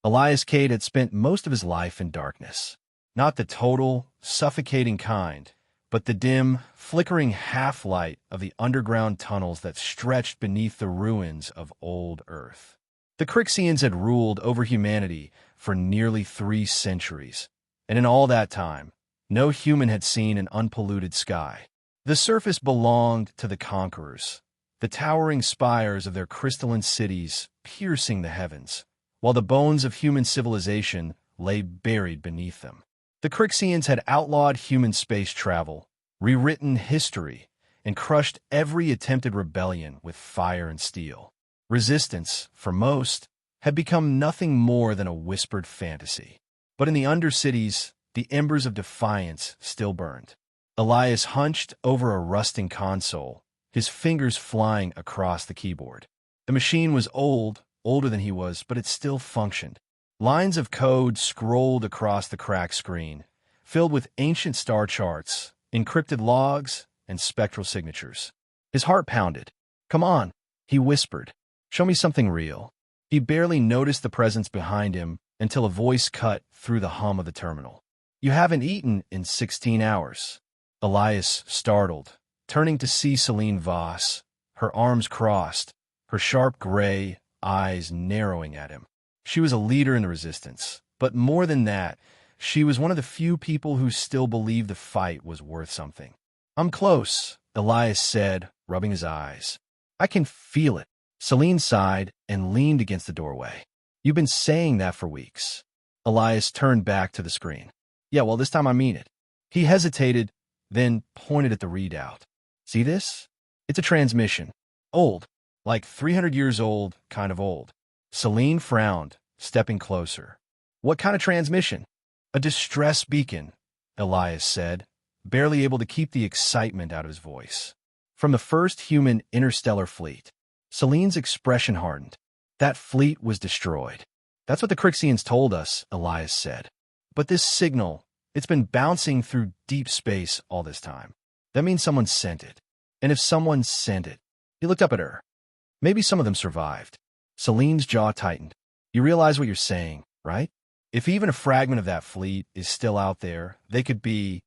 Elias Kade had spent most of his life in darkness. Not the total, suffocating kind, but the dim, flickering half-light of the underground tunnels that stretched beneath the ruins of old Earth. The Kryxians had ruled over humanity for nearly 3 centuries, and in all that time, no human had seen an unpolluted sky. The surface belonged to the conquerors, the towering spires of their crystalline cities piercing the heavens, while the bones of human civilization lay buried beneath them. The Kryxians had outlawed human space travel, rewritten history, and crushed every attempted rebellion with fire and steel. Resistance, for most, had become nothing more than a whispered fantasy. But in the undercities, the embers of defiance still burned. Elias hunched over a rusting console, his fingers flying across the keyboard. The machine was old, older than he was, but it still functioned. Lines of code scrolled across the cracked screen, filled with ancient star charts, encrypted logs, and spectral signatures. His heart pounded. "Come on," he whispered. "Show me something real." He barely noticed the presence behind him until a voice cut through the hum of the terminal. "You haven't eaten in 16 hours. Elias, startled, turning to see Selene Voss, her arms crossed, her sharp gray eyes narrowing at him. She was a leader in the resistance, but more than that, she was one of the few people who still believed the fight was worth something. "I'm close," Elias said, rubbing his eyes. "I can feel it." Selene sighed and leaned against the doorway. "You've been saying that for weeks." Elias turned back to the screen. "Yeah, well, this time I mean it." He hesitated, then pointed at the readout. "See this? It's a transmission. Old. Like 300 years old, kind of old." Selene frowned, stepping closer. "What kind of transmission?" "A distress beacon," Elias said, barely able to keep the excitement out of his voice. "From the first human interstellar fleet." Selene's expression hardened. "That fleet was destroyed." "That's what the Kryxians told us," Elias said. "But this signal, it's been bouncing through deep space all this time. That means someone sent it. And if someone sent it..." He looked up at her. "Maybe some of them survived." Selene's jaw tightened. "You realize what you're saying, right? If even a fragment of that fleet is still out there, they could be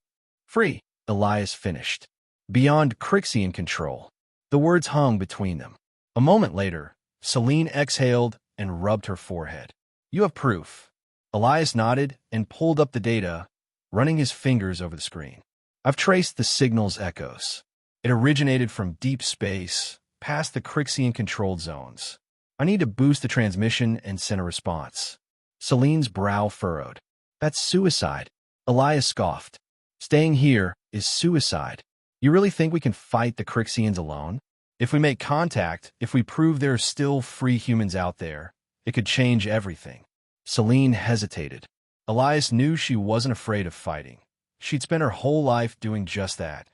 free," Elias finished. "Beyond Kryxian control." The words hung between them. A moment later, Selene exhaled and rubbed her forehead. "You have proof." Elias nodded and pulled up the data, running his fingers over the screen. "I've traced the signal's echoes. It originated from deep space, past the Kryxian-controlled zones. I need to boost the transmission and send a response." Selene's brow furrowed. "That's suicide." Elias scoffed. "Staying here is suicide. You really think we can fight the Kryxians alone? If we make contact, if we prove there are still free humans out there, it could change everything." Selene hesitated. Elias knew she wasn't afraid of fighting. She'd spent her whole life doing just that,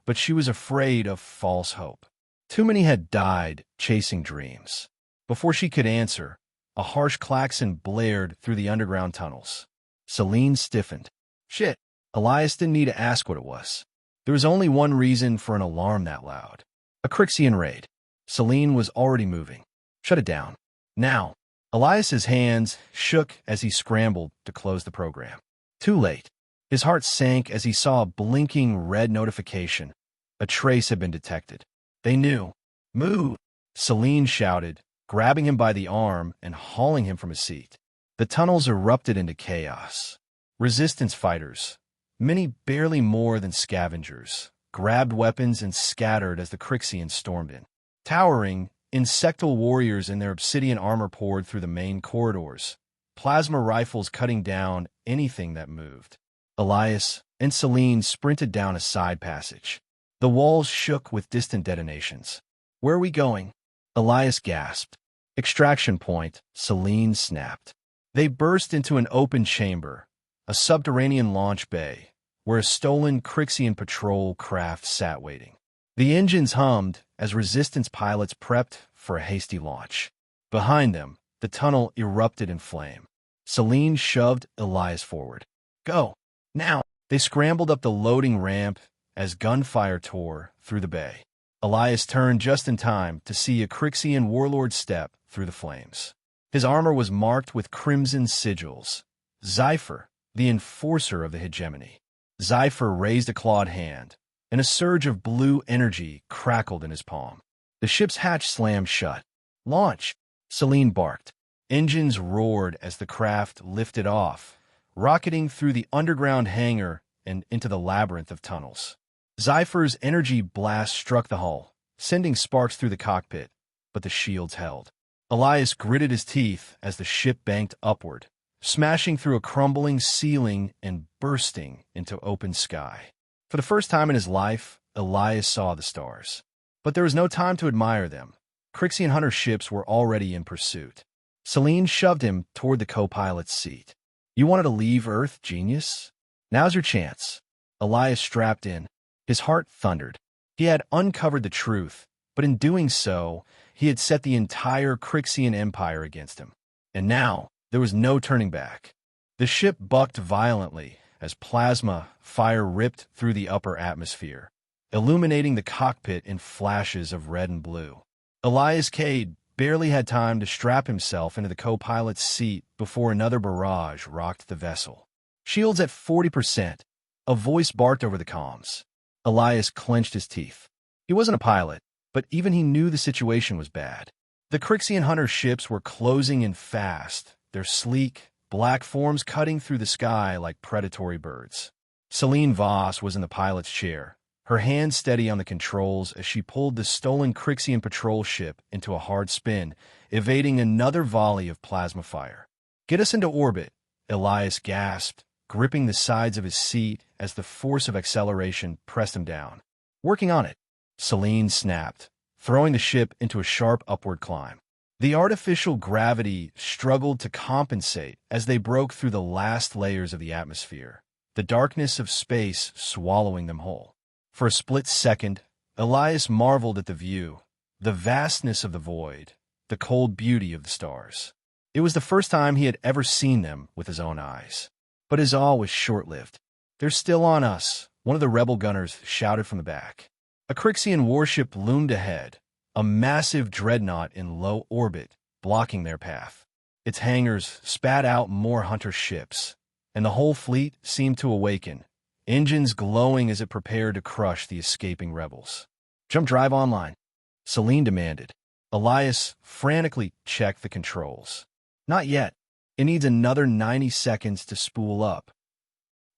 but she was afraid of false hope. Too many had died chasing dreams. Before she could answer, a harsh klaxon blared through the underground tunnels. Selene stiffened. "Shit!" Elias didn't need to ask what it was. There was only one reason for an alarm that loud. A Kryxian raid. Selene was already moving. "Shut it down. Now." Elias's hands shook as he scrambled to close the program. Too late. His heart sank as he saw a blinking red notification. A trace had been detected. They knew. "Move!" Selene shouted, grabbing him by the arm and hauling him from his seat. The tunnels erupted into chaos. Resistance fighters, many barely more than scavengers, grabbed weapons and scattered as the Kryxians stormed in. Towering, insectal warriors in their obsidian armor poured through the main corridors, plasma rifles cutting down anything that moved. Elias and Selene sprinted down a side passage. The walls shook with distant detonations. "Where are we going?" Elias gasped. "Extraction point," Selene snapped. They burst into an open chamber, a subterranean launch bay, where a stolen Kryxian patrol craft sat waiting. The engines hummed as resistance pilots prepped for a hasty launch. Behind them, the tunnel erupted in flame. Selene shoved Elias forward. "Go! Now!" They scrambled up the loading ramp as gunfire tore through the bay. Elias turned just in time to see a Kryxian warlord step through the flames. His armor was marked with crimson sigils. Scifi, the enforcer of the hegemony. Scifi raised a clawed hand, and a surge of blue energy crackled in his palm. The ship's hatch slammed shut. "Launch!" Selene barked. Engines roared as the craft lifted off, rocketing through the underground hangar and into the labyrinth of tunnels. Scifi's energy blast struck the hull, sending sparks through the cockpit, but the shields held. Elias gritted his teeth as the ship banked upward, smashing through a crumbling ceiling and bursting into open sky. For the first time in his life, Elias saw the stars. But there was no time to admire them. Kryxian hunter ships were already in pursuit. Selene shoved him toward the co-pilot's seat. "You wanted to leave Earth, genius? Now's your chance." Elias strapped in. His heart thundered. He had uncovered the truth, but in doing so, he had set the entire Kryxian Empire against him. And now, there was no turning back. The ship bucked violently as plasma fire ripped through the upper atmosphere, illuminating the cockpit in flashes of red and blue. Elias Kade barely had time to strap himself into the co-pilot's seat before another barrage rocked the vessel. "Shields at 40%, a voice barked over the comms. Elias clenched his teeth. He wasn't a pilot, but even he knew the situation was bad. The Kryxian hunter ships were closing in fast, their sleek, black forms cutting through the sky like predatory birds. Selene Voss was in the pilot's chair, her hand steady on the controls as she pulled the stolen Kryxian patrol ship into a hard spin, evading another volley of plasma fire. "Get us into orbit," Elias gasped, gripping the sides of his seat as the force of acceleration pressed him down. "Working on it," Selene snapped, throwing the ship into a sharp upward climb. The artificial gravity struggled to compensate as they broke through the last layers of the atmosphere, the darkness of space swallowing them whole. For a split second, Elias marveled at the view, the vastness of the void, the cold beauty of the stars. It was the first time he had ever seen them with his own eyes. But his awe was short-lived. "They're still on us," one of the rebel gunners shouted from the back. A Kryxian warship loomed ahead, a massive dreadnought in low orbit, blocking their path. Its hangars spat out more hunter ships, and the whole fleet seemed to awaken, engines glowing as it prepared to crush the escaping rebels. "Jump drive online," Selene demanded. Elias frantically checked the controls. "Not yet. It needs another 90 seconds to spool up."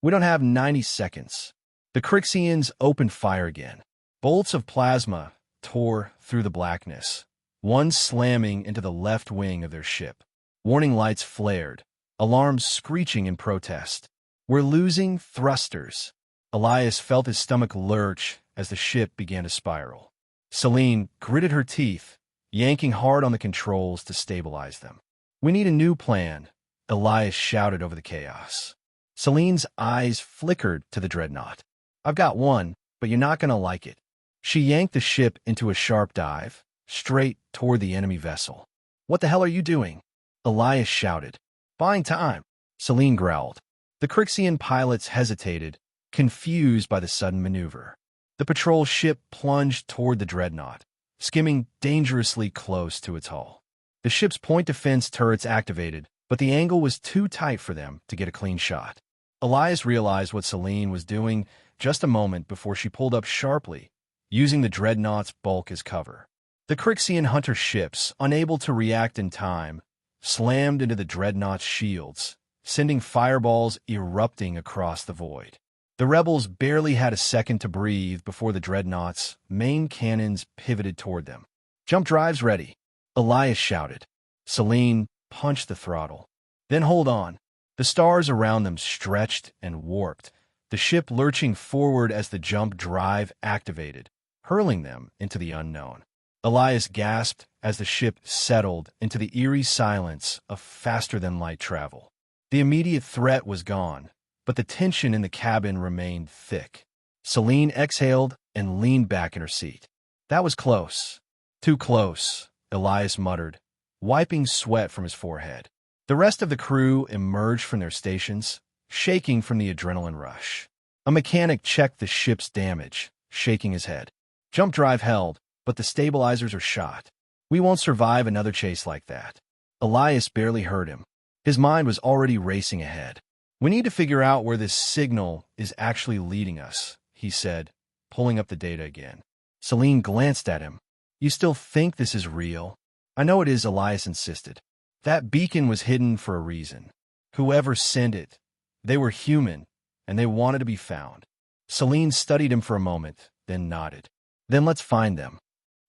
"We don't have 90 seconds. The Kryxians opened fire again. Bolts of plasma tore through the blackness, one slamming into the left wing of their ship. Warning lights flared, alarms screeching in protest. "We're losing thrusters." Elias felt his stomach lurch as the ship began to spiral. Selene gritted her teeth, yanking hard on the controls to stabilize them. "We need a new plan," Elias shouted over the chaos. Selene's eyes flickered to the dreadnought. "I've got one, but you're not going to like it." She yanked the ship into a sharp dive, straight toward the enemy vessel. "What the hell are you doing?" Elias shouted. "Buying time," Selene growled. The Kryxian pilots hesitated, confused by the sudden maneuver. The patrol ship plunged toward the dreadnought, skimming dangerously close to its hull. The ship's point defense turrets activated, but the angle was too tight for them to get a clean shot. Elias realized what Selene was doing just a moment before she pulled up sharply, using the dreadnought's bulk as cover. The Kryxian hunter ships, unable to react in time, slammed into the dreadnought's shields, sending fireballs erupting across the void. The rebels barely had a second to breathe before the dreadnought's main cannons pivoted toward them. "Jump drives ready," Elias shouted. Selene punched the throttle. "Then hold on." The stars around them stretched and warped, the ship lurching forward as the jump drive activated, hurling them into the unknown. Elias gasped as the ship settled into the eerie silence of faster-than-light travel. The immediate threat was gone, but the tension in the cabin remained thick. Selene exhaled and leaned back in her seat. "That was close." "Too close," Elias muttered, wiping sweat from his forehead. The rest of the crew emerged from their stations, shaking from the adrenaline rush. A mechanic checked the ship's damage, shaking his head. "Jump drive held, but the stabilizers are shot. We won't survive another chase like that." Elias barely heard him. His mind was already racing ahead. "We need to figure out where this signal is actually leading us," he said, pulling up the data again. Selene glanced at him. "You still think this is real?" "I know it is," Elias insisted. "That beacon was hidden for a reason. Whoever sent it, they were human, and they wanted to be found." Selene studied him for a moment, then nodded. "Then let's find them."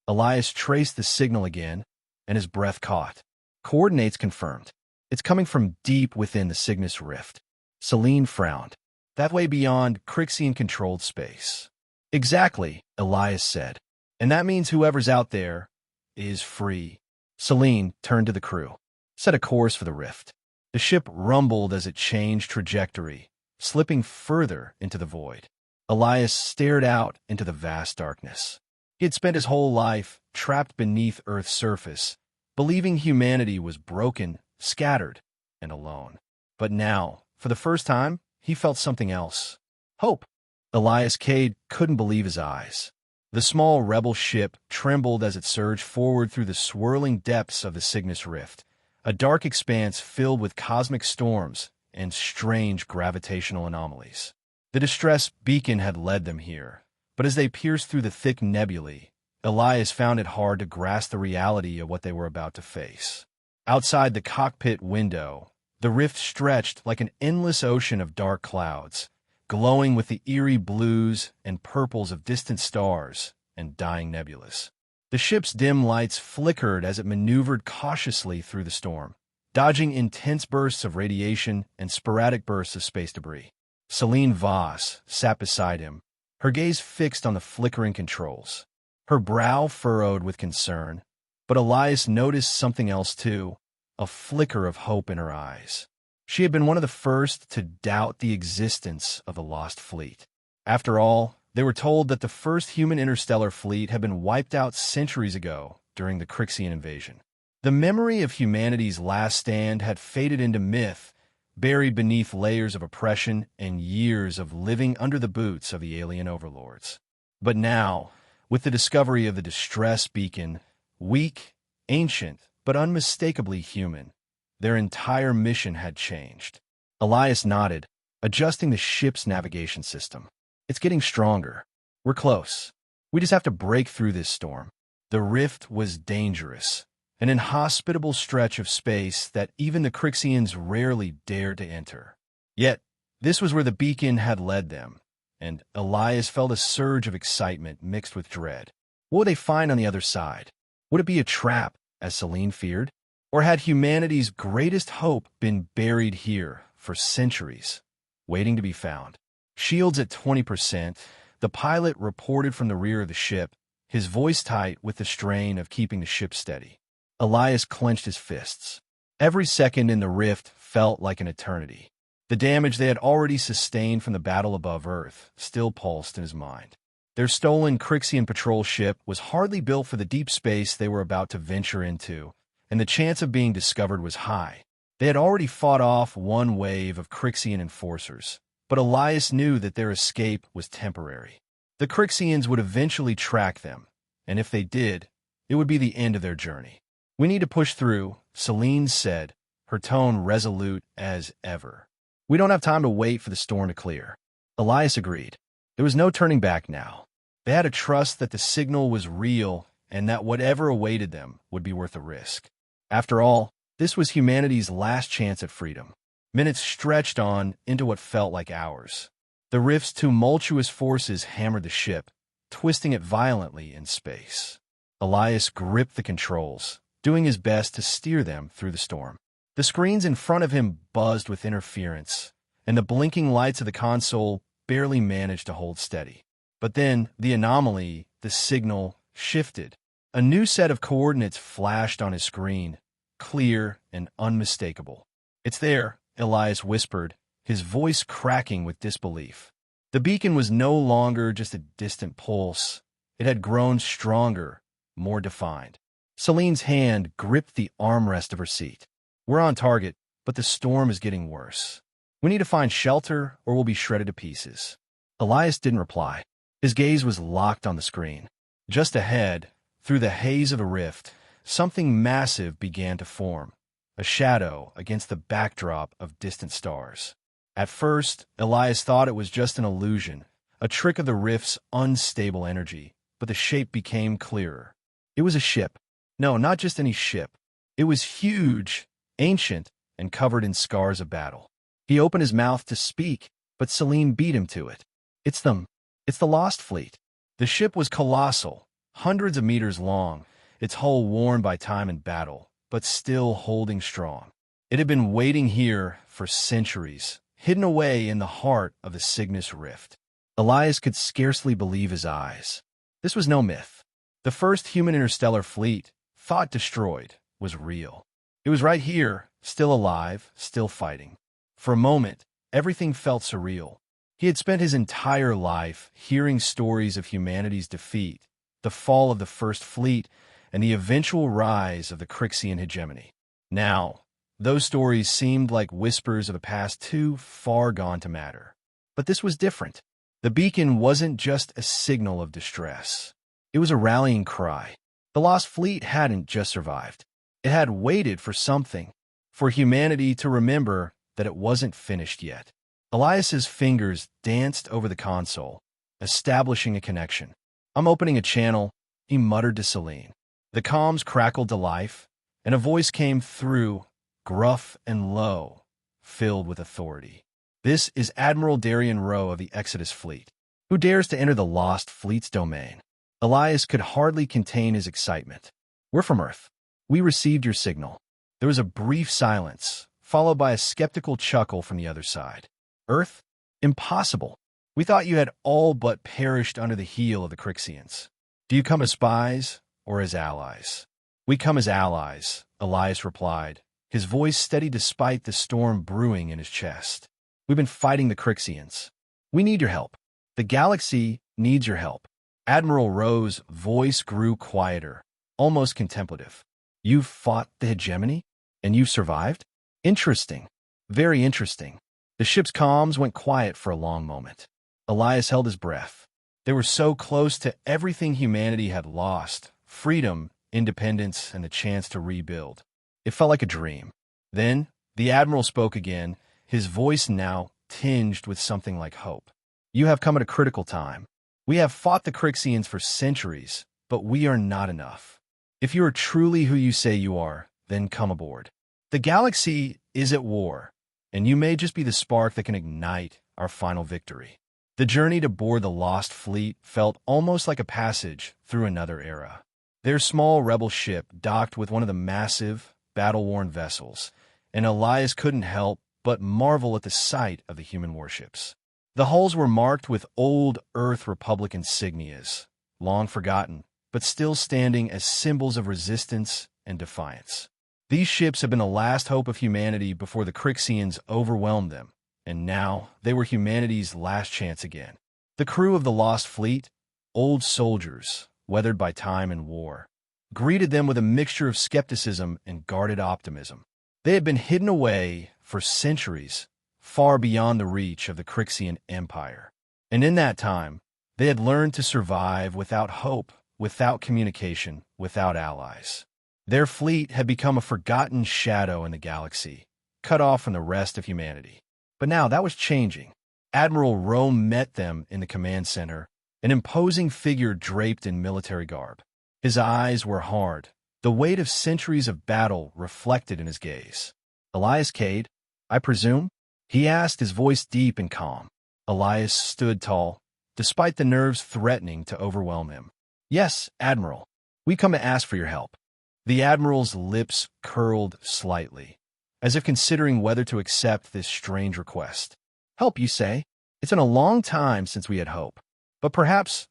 Elias traced the signal again, and his breath caught. Coordinates confirmed. "It's coming from deep within the Cygnus Rift." Selene frowned. "That way beyond Kryxian-controlled space." "Exactly," Elias said. "And that means whoever's out there is free." Selene turned to the crew. "Set a course for the rift." The ship rumbled as it changed trajectory, slipping further into the void. Elias stared out into the vast darkness. He had spent his whole life trapped beneath Earth's surface, believing humanity was broken, scattered, and alone. But now, for the first time, he felt something else. Hope. Elias Kade couldn't believe his eyes. The small rebel ship trembled as it surged forward through the swirling depths of the Cygnus Rift, a dark expanse filled with cosmic storms and strange gravitational anomalies. The distress beacon had led them here, but as they pierced through the thick nebulae, Elias found it hard to grasp the reality of what they were about to face. Outside the cockpit window, the rift stretched like an endless ocean of dark clouds, glowing with the eerie blues and purples of distant stars and dying nebulas. The ship's dim lights flickered as it maneuvered cautiously through the storm, dodging intense bursts of radiation and sporadic bursts of space debris. Selene Voss sat beside him, her gaze fixed on the flickering controls, her brow furrowed with concern. But Elias noticed something else too, a flicker of hope in her eyes. She had been one of the first to doubt the existence of the lost fleet. After all, they were told that the first human interstellar fleet had been wiped out centuries ago during the Kryxian invasion. The memory of humanity's last stand had faded into myth, buried beneath layers of oppression and years of living under the boots of the alien overlords. But now, with the discovery of the distress beacon, weak, ancient, but unmistakably human, their entire mission had changed. Elias nodded, adjusting the ship's navigation system. "It's getting stronger. We're close. We just have to break through this storm." The rift was dangerous, an inhospitable stretch of space that even the Kryxians rarely dared to enter. Yet, this was where the beacon had led them, and Elias felt a surge of excitement mixed with dread. What would they find on the other side? Would it be a trap, as Selene feared? Or had humanity's greatest hope been buried here for centuries, waiting to be found? Shields at 20%, the pilot reported from the rear of the ship, his voice tight with the strain of keeping the ship steady. Elias clenched his fists. Every second in the rift felt like an eternity. The damage they had already sustained from the battle above Earth still pulsed in his mind. Their stolen Kryxian patrol ship was hardly built for the deep space they were about to venture into, and the chance of being discovered was high. They had already fought off one wave of Kryxian enforcers, but Elias knew that their escape was temporary. The Kryxians would eventually track them, and if they did, it would be the end of their journey. "We need to push through," Selene said, her tone resolute as ever. "We don't have time to wait for the storm to clear." Elias agreed. There was no turning back now. They had to trust that the signal was real and that whatever awaited them would be worth the risk. After all, this was humanity's last chance at freedom. Minutes stretched on into what felt like hours. The rift's tumultuous forces hammered the ship, twisting it violently in space. Elias gripped the controls, doing his best to steer them through the storm. The screens in front of him buzzed with interference, and the blinking lights of the console barely managed to hold steady. But then, the anomaly, the signal, shifted. A new set of coordinates flashed on his screen, clear and unmistakable. "It's there," Elias whispered, his voice cracking with disbelief. The beacon was no longer just a distant pulse. It had grown stronger, more defined. Selene's hand gripped the armrest of her seat. "We're on target, but the storm is getting worse. We need to find shelter or we'll be shredded to pieces." Elias didn't reply. His gaze was locked on the screen. Just ahead, through the haze of the rift, something massive began to form, a shadow against the backdrop of distant stars. At first, Elias thought it was just an illusion, a trick of the rift's unstable energy, but the shape became clearer. It was a ship. No, not just any ship. It was huge, ancient, and covered in scars of battle. He opened his mouth to speak, but Selene beat him to it. It's the Lost Fleet. The ship was colossal, hundreds of meters long, its hull worn by time and battle, but still holding strong. It had been waiting here for centuries, hidden away in the heart of the Cygnus Rift. Elias could scarcely believe his eyes. This was no myth. The first human interstellar fleet, thought destroyed, was real. It was right here, still alive, still fighting. For a moment, everything felt surreal. He had spent his entire life hearing stories of humanity's defeat, the fall of the First Fleet, and the eventual rise of the Kryxian Hegemony. Now, those stories seemed like whispers of a past too far gone to matter. But this was different. The beacon wasn't just a signal of distress. It was a rallying cry. The Lost Fleet hadn't just survived. It had waited for something, for humanity to remember that it wasn't finished yet. Elias's fingers danced over the console, establishing a connection. "I'm opening a channel," he muttered to Selene. The comms crackled to life, and a voice came through, gruff and low, filled with authority. "This is Admiral Darian Rowe of the Exodus Fleet. Who dares to enter the Lost Fleet's domain?" Elias could hardly contain his excitement. "We're from Earth. We received your signal." There was a brief silence, followed by a skeptical chuckle from the other side. "Earth? Impossible. We thought you had all but perished under the heel of the Kryxians. Do you come as spies or as allies?" "We come as allies," Elias replied, his voice steady despite the storm brewing in his chest. "We've been fighting the Kryxians. We need your help. The galaxy needs your help." Admiral Rowe's voice grew quieter, almost contemplative. "You've fought the hegemony? And you've survived? Interesting. Very interesting." The ship's comms went quiet for a long moment. Elias held his breath. They were so close to everything humanity had lost: freedom, independence, and the chance to rebuild. It felt like a dream. Then, the Admiral spoke again, his voice now tinged with something like hope. "You have come at a critical time. We have fought the Kryxians for centuries, but we are not enough. If you are truly who you say you are, then come aboard. The galaxy is at war, and you may just be the spark that can ignite our final victory." The journey to board the Lost Fleet felt almost like a passage through another era. Their small rebel ship docked with one of the massive, battle-worn vessels, and Elias couldn't help but marvel at the sight of the human warships. The hulls were marked with old Earth Republic insignias, long forgotten, but still standing as symbols of resistance and defiance. These ships had been the last hope of humanity before the Kryxians overwhelmed them, and now they were humanity's last chance again. The crew of the Lost Fleet, old soldiers, weathered by time and war, greeted them with a mixture of skepticism and guarded optimism. They had been hidden away for centuries, far beyond the reach of the Kryxian Empire. And in that time, they had learned to survive without hope, without communication, without allies. Their fleet had become a forgotten shadow in the galaxy, cut off from the rest of humanity. But now that was changing. Admiral Rowe met them in the command center, an imposing figure draped in military garb. His eyes were hard, the weight of centuries of battle reflected in his gaze. "Elias Kade, I presume?" he asked, his voice deep and calm. Elias stood tall, despite the nerves threatening to overwhelm him. "Yes, Admiral. We come to ask for your help." The Admiral's lips curled slightly, as if considering whether to accept this strange request. "Help, you say? It's been a long time since we had hope. But perhaps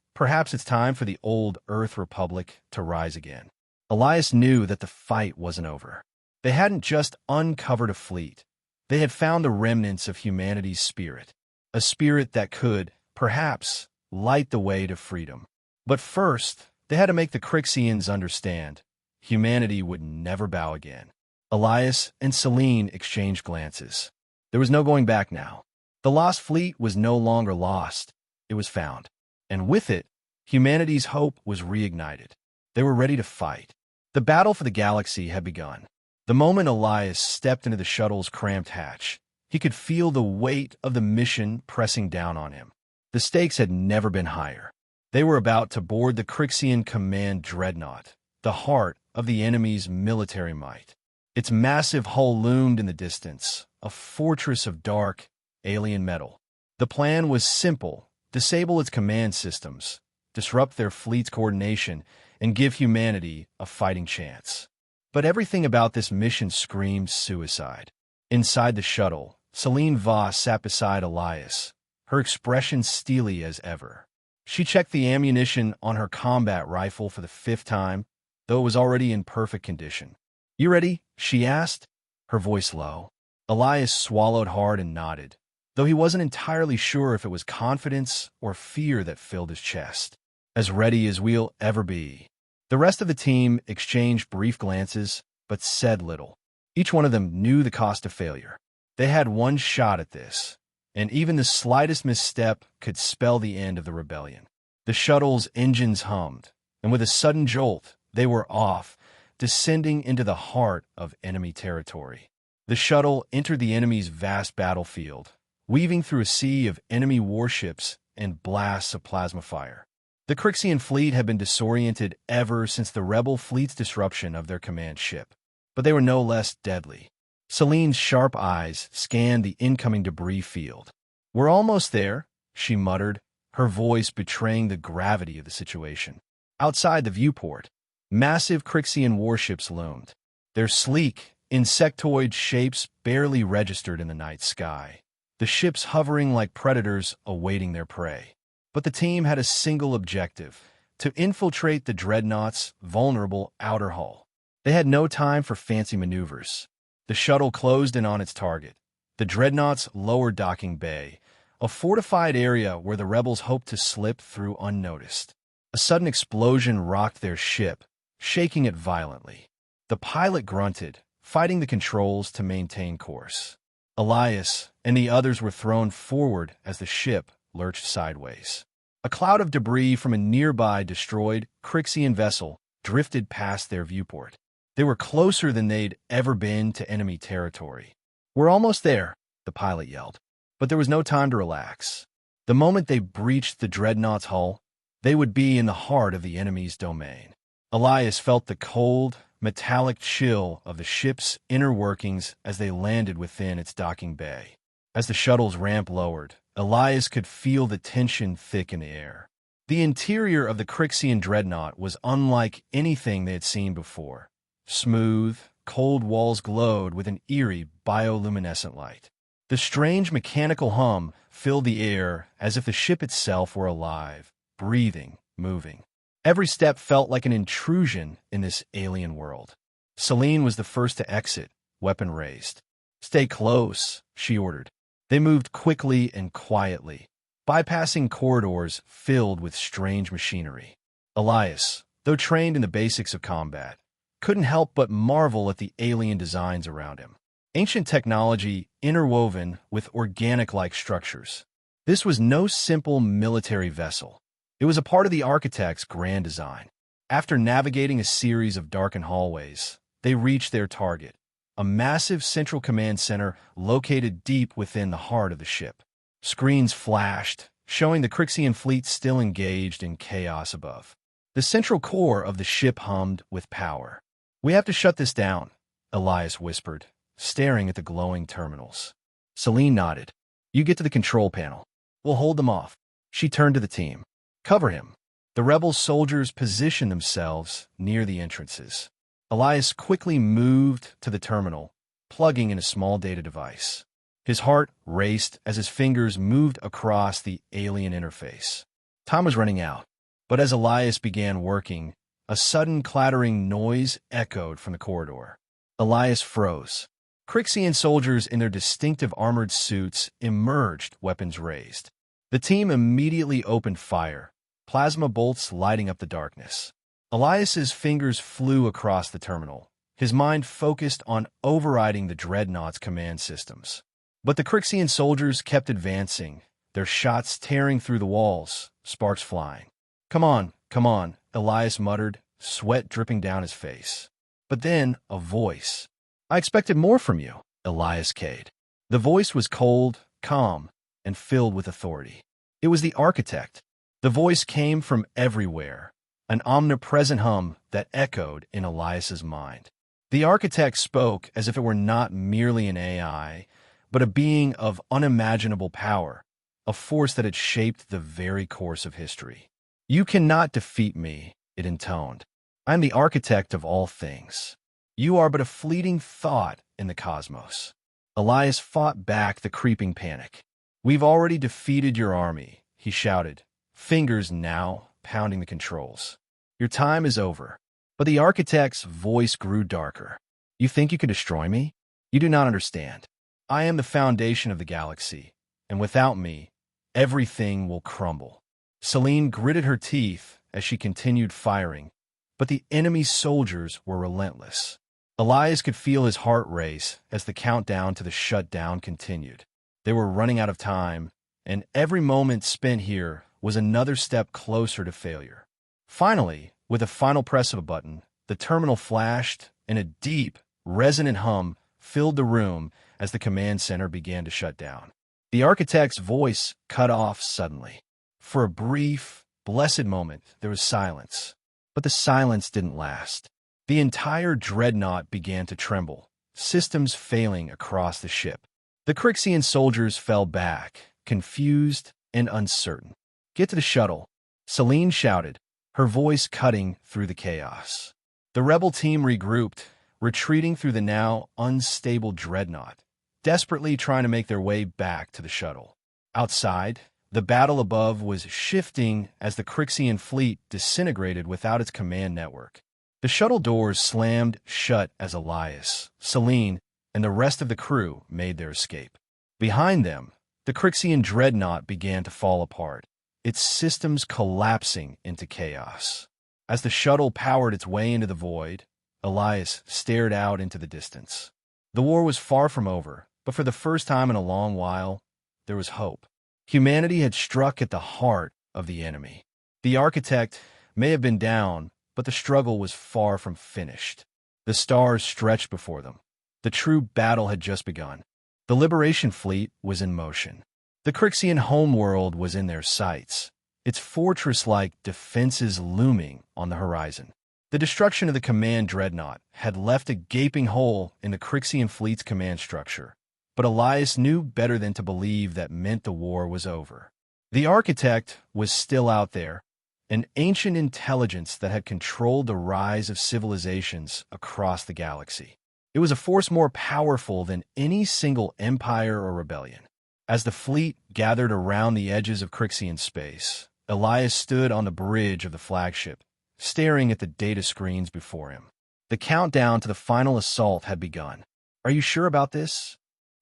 it's time for the old Earth Republic to rise again." Elias knew that the fight wasn't over. They hadn't just uncovered a fleet. They had found the remnants of humanity's spirit, a spirit that could, perhaps, light the way to freedom. But first, they had to make the Kryxians understand humanity would never bow again. Elias and Selene exchanged glances. There was no going back now. The Lost Fleet was no longer lost. It was found. And with it, humanity's hope was reignited. They were ready to fight. The battle for the galaxy had begun. The moment Elias stepped into the shuttle's cramped hatch, he could feel the weight of the mission pressing down on him. The stakes had never been higher. They were about to board the Kryxian command dreadnought, the heart of the enemy's military might. Its massive hull loomed in the distance, a fortress of dark, alien metal. The plan was simple: disable its command systems, disrupt their fleet's coordination, and give humanity a fighting chance. But everything about this mission screamed suicide. Inside the shuttle, Selene Voss sat beside Elias, her expression steely as ever. She checked the ammunition on her combat rifle for the 5th time, though it was already in perfect condition. "You ready?" she asked, her voice low. Elias swallowed hard and nodded, though he wasn't entirely sure if it was confidence or fear that filled his chest. "As ready as we'll ever be." The rest of the team exchanged brief glances, but said little. Each one of them knew the cost of failure. They had one shot at this, and even the slightest misstep could spell the end of the rebellion. The shuttle's engines hummed, and with a sudden jolt, they were off, descending into the heart of enemy territory. The shuttle entered the enemy's vast battlefield, weaving through a sea of enemy warships and blasts of plasma fire. The Kryxian fleet had been disoriented ever since the rebel fleet's disruption of their command ship, but they were no less deadly. Selene's sharp eyes scanned the incoming debris field. "We're almost there," she muttered, her voice betraying the gravity of the situation. Outside the viewport, massive Kryxian warships loomed, their sleek, insectoid shapes barely registered in the night sky, the ships hovering like predators awaiting their prey. But the team had a single objective: to infiltrate the dreadnought's vulnerable outer hull. They had no time for fancy maneuvers. The shuttle closed in on its target, the dreadnought's lower docking bay, a fortified area where the rebels hoped to slip through unnoticed. A sudden explosion rocked their ship, shaking it violently. The pilot grunted, fighting the controls to maintain course. Elias and the others were thrown forward as the ship lurched sideways. A cloud of debris from a nearby destroyed Kryxian vessel drifted past their viewport. They were closer than they'd ever been to enemy territory. "We're almost there," the pilot yelled. But there was no time to relax. The moment they breached the dreadnought's hull, they would be in the heart of the enemy's domain. Elias felt the cold, metallic chill of the ship's inner workings as they landed within its docking bay. As the shuttle's ramp lowered, Elias could feel the tension thick in the air. The interior of the Kryxian dreadnought was unlike anything they had seen before. Smooth, cold walls glowed with an eerie bioluminescent light. The strange mechanical hum filled the air as if the ship itself were alive, breathing, moving. Every step felt like an intrusion in this alien world. Selene was the first to exit, weapon raised. "Stay close," she ordered. They moved quickly and quietly, bypassing corridors filled with strange machinery. Elias, though trained in the basics of combat, couldn't help but marvel at the alien designs around him. Ancient technology interwoven with organic-like structures. This was no simple military vessel. It was a part of the architect's grand design. After navigating a series of darkened hallways, they reached their target, a massive central command center located deep within the heart of the ship. Screens flashed, showing the Kryxian fleet still engaged in chaos above. The central core of the ship hummed with power. "We have to shut this down," Elias whispered, staring at the glowing terminals. Selene nodded. "You get to the control panel. We'll hold them off." She turned to the team. "Cover him." The rebel soldiers positioned themselves near the entrances. Elias quickly moved to the terminal, plugging in a small data device. His heart raced as his fingers moved across the alien interface. Time was running out, but as Elias began working, a sudden clattering noise echoed from the corridor. Elias froze. Kryxian soldiers in their distinctive armored suits emerged, weapons raised. The team immediately opened fire, plasma bolts lighting up the darkness. Elias's fingers flew across the terminal, his mind focused on overriding the dreadnought's command systems. But the Kryxian soldiers kept advancing, their shots tearing through the walls, sparks flying. Come on, Elias muttered, sweat dripping down his face. But then a voice. I expected more from you, Elias Kade. The voice was cold, calm, and filled with authority. It was the architect. The voice came from everywhere, an omnipresent hum that echoed in Elias's mind. The architect spoke as if it were not merely an AI, but a being of unimaginable power, a force that had shaped the very course of history. You cannot defeat me, it intoned. I am the architect of all things. You are but a fleeting thought in the cosmos. Elias fought back the creeping panic. We've already defeated your army, he shouted, fingers now pounding the controls. Your time is over. But the architect's voice grew darker. You think you can destroy me? You do not understand. I am the foundation of the galaxy, and without me, everything will crumble. Selene gritted her teeth as she continued firing, but the enemy's soldiers were relentless. Elias could feel his heart race as the countdown to the shutdown continued. They were running out of time, and every moment spent here was another step closer to failure. Finally, with a final press of a button, the terminal flashed, and a deep, resonant hum filled the room as the command center began to shut down. The architect's voice cut off suddenly. For a brief, blessed moment, there was silence. But the silence didn't last. The entire dreadnought began to tremble, systems failing across the ship. The Kryxian soldiers fell back, confused and uncertain. Get to the shuttle, Selene shouted, her voice cutting through the chaos. The rebel team regrouped, retreating through the now unstable dreadnought, desperately trying to make their way back to the shuttle. Outside, the battle above was shifting as the Kryxian fleet disintegrated without its command network. The shuttle doors slammed shut as Elias, Selene, and the rest of the crew made their escape. Behind them, the Kryxian dreadnought began to fall apart, its systems collapsing into chaos. As the shuttle powered its way into the void, Elias stared out into the distance. The war was far from over, but for the first time in a long while, there was hope. Humanity had struck at the heart of the enemy. The architect may have been down, but the struggle was far from finished. The stars stretched before them. The true battle had just begun. The Liberation Fleet was in motion. The Kryxian homeworld was in their sights, its fortress-like defenses looming on the horizon. The destruction of the command dreadnought had left a gaping hole in the Kryxian fleet's command structure, but Elias knew better than to believe that meant the war was over. The architect was still out there, an ancient intelligence that had controlled the rise of civilizations across the galaxy. It was a force more powerful than any single empire or rebellion. As the fleet gathered around the edges of Kryxian space, Elias stood on the bridge of the flagship, staring at the data screens before him. The countdown to the final assault had begun. Are you sure about this?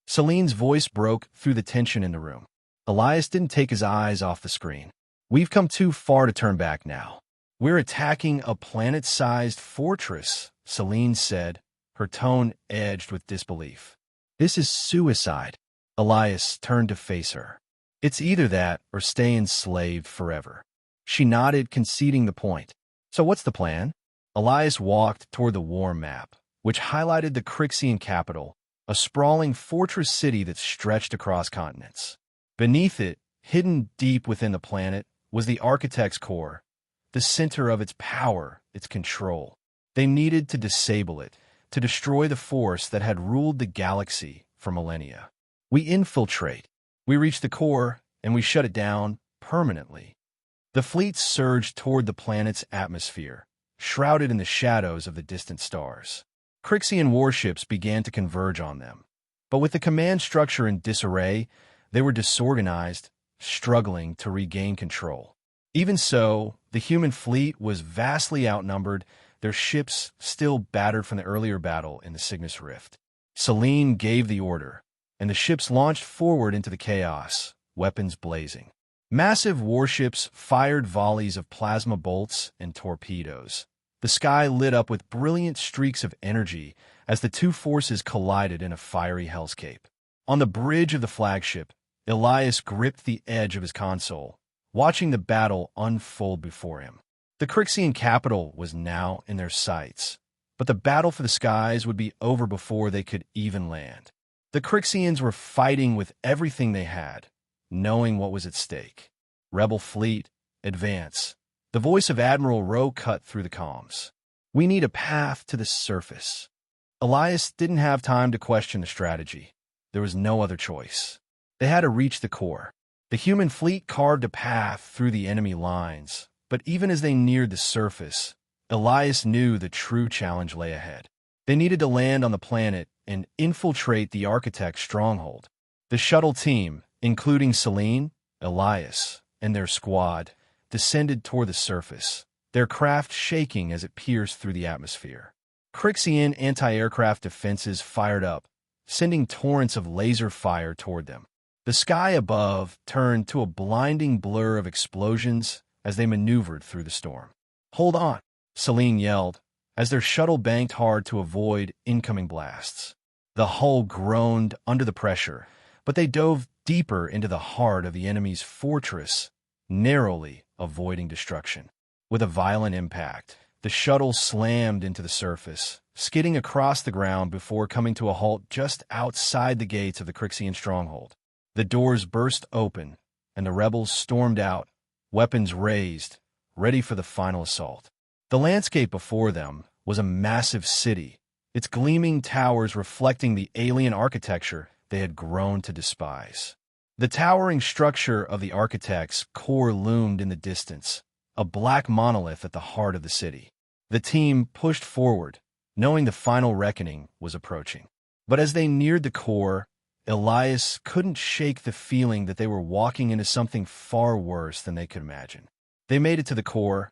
Selene's voice broke through the tension in the room. Elias didn't take his eyes off the screen. We've come too far to turn back now. We're attacking a planet-sized fortress, Selene said, her tone edged with disbelief. This is suicide. Elias turned to face her. It's either that or stay enslaved forever. She nodded, conceding the point. So what's the plan? Elias walked toward the war map, which highlighted the Kryxian capital, a sprawling fortress city that stretched across continents. Beneath it, hidden deep within the planet, was the architect's core, the center of its power, its control. They needed to disable it, to destroy the force that had ruled the galaxy for millennia. We infiltrate. We reach the core, and we shut it down permanently. The fleet surged toward the planet's atmosphere, shrouded in the shadows of the distant stars. Kryxian warships began to converge on them. But with the command structure in disarray, they were disorganized, struggling to regain control. Even so, the human fleet was vastly outnumbered, their ships still battered from the earlier battle in the Cygnus Rift. Selene gave the order, and the ships launched forward into the chaos, weapons blazing. Massive warships fired volleys of plasma bolts and torpedoes. The sky lit up with brilliant streaks of energy as the two forces collided in a fiery hellscape. On the bridge of the flagship, Elias gripped the edge of his console, watching the battle unfold before him. The Kryxian capital was now in their sights, but the battle for the skies would be over before they could even land. The Kryxians were fighting with everything they had, knowing what was at stake. Rebel fleet, advance. The voice of Admiral Rowe cut through the comms. We need a path to the surface. Elias didn't have time to question the strategy. There was no other choice. They had to reach the core. The human fleet carved a path through the enemy lines, but even as they neared the surface, Elias knew the true challenge lay ahead. They needed to land on the planet and infiltrate the Architect's stronghold. The shuttle team, including Selene, Elias, and their squad, descended toward the surface, their craft shaking as it pierced through the atmosphere. Kryxian anti-aircraft defenses fired up, sending torrents of laser fire toward them. The sky above turned to a blinding blur of explosions as they maneuvered through the storm. "Hold on," Selene yelled, as their shuttle banked hard to avoid incoming blasts. The hull groaned under the pressure, but they dove deeper into the heart of the enemy's fortress, narrowly avoiding destruction. With a violent impact, the shuttle slammed into the surface, skidding across the ground before coming to a halt just outside the gates of the Kryxian stronghold. The doors burst open, and the rebels stormed out, weapons raised, ready for the final assault. The landscape before them was a massive city, its gleaming towers reflecting the alien architecture they had grown to despise. The towering structure of the Architect's core loomed in the distance, a black monolith at the heart of the city. The team pushed forward, knowing the final reckoning was approaching. But as they neared the core, Elias couldn't shake the feeling that they were walking into something far worse than they could imagine. They made it to the core,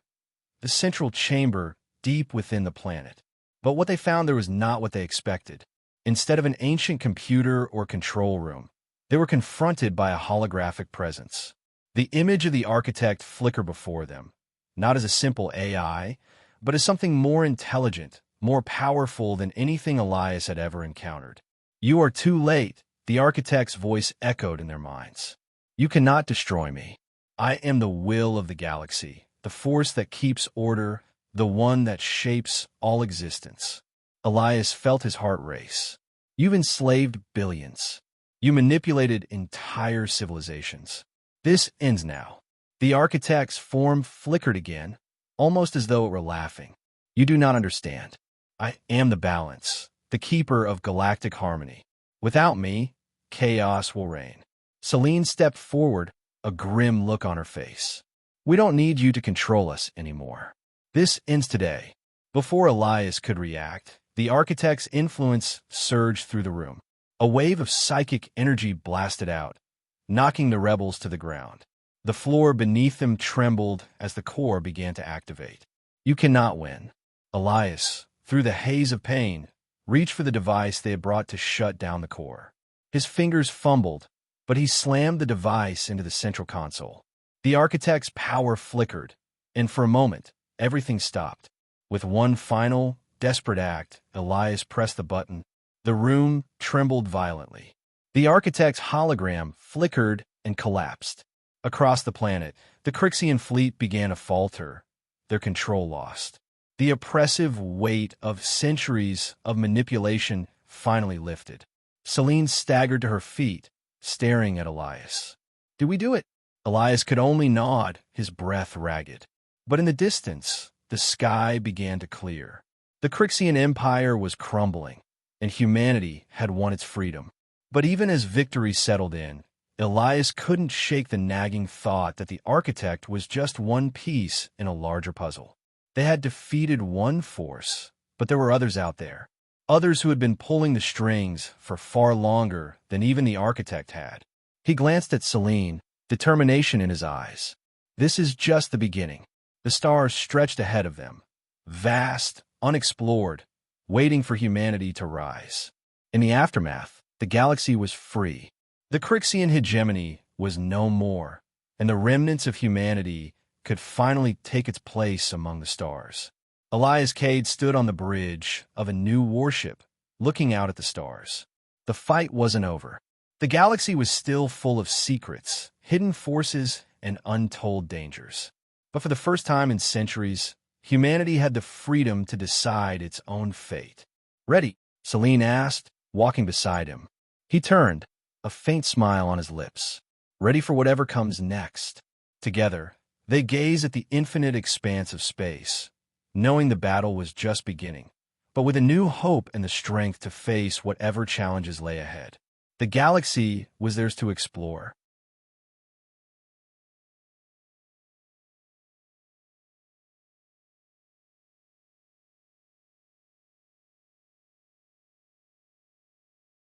the central chamber deep within the planet. But what they found there was not what they expected. Instead of an ancient computer or control room, they were confronted by a holographic presence. The image of the Architect flickered before them, not as a simple AI, but as something more intelligent, more powerful than anything Elias had ever encountered. "You are too late," the Architect's voice echoed in their minds. "You cannot destroy me. I am the will of the galaxy, the force that keeps order, the one that shapes all existence." Elias felt his heart race. "You've enslaved billions. You manipulated entire civilizations. This ends now." The Architect's form flickered again, almost as though it were laughing. "You do not understand. I am the balance, the keeper of galactic harmony. Without me, chaos will reign." Selene stepped forward, a grim look on her face. "We don't need you to control us anymore. This ends today." Before Elias could react, the Architect's influence surged through the room. A wave of psychic energy blasted out, knocking the rebels to the ground. The floor beneath them trembled as the core began to activate. "You cannot win." Elias, through the haze of pain, reached for the device they had brought to shut down the core. His fingers fumbled, but he slammed the device into the central console. The Architect's power flickered, and for a moment, everything stopped. With one final, desperate act, Elias pressed the button. The room trembled violently. The Architect's hologram flickered and collapsed. Across the planet, the Kryxian fleet began to falter, their control lost. The oppressive weight of centuries of manipulation finally lifted. Selene staggered to her feet, staring at Elias. "Did we do it?" Elias could only nod, his breath ragged. But in the distance, the sky began to clear. The Kryxian Empire was crumbling, and humanity had won its freedom. But even as victory settled in, Elias couldn't shake the nagging thought that the Architect was just one piece in a larger puzzle. They had defeated one force, but there were others out there. Others who had been pulling the strings for far longer than even the Architect had. He glanced at Selene, determination in his eyes. This is just the beginning. The stars stretched ahead of them, vast, unexplored, waiting for humanity to rise. In the aftermath, the galaxy was free. The Kryxian hegemony was no more, and the remnants of humanity could finally take its place among the stars. Elias Kade stood on the bridge of a new warship, looking out at the stars. The fight wasn't over. The galaxy was still full of secrets, hidden forces, and untold dangers. But for the first time in centuries, Humanity had the freedom to decide its own fate. "Ready?" Selene asked, walking beside him. He turned, a faint smile on his lips. Ready for whatever comes next. Together, they gazed at the infinite expanse of space, knowing the battle was just beginning, but with a new hope and the strength to face whatever challenges lay ahead. The galaxy was theirs to explore,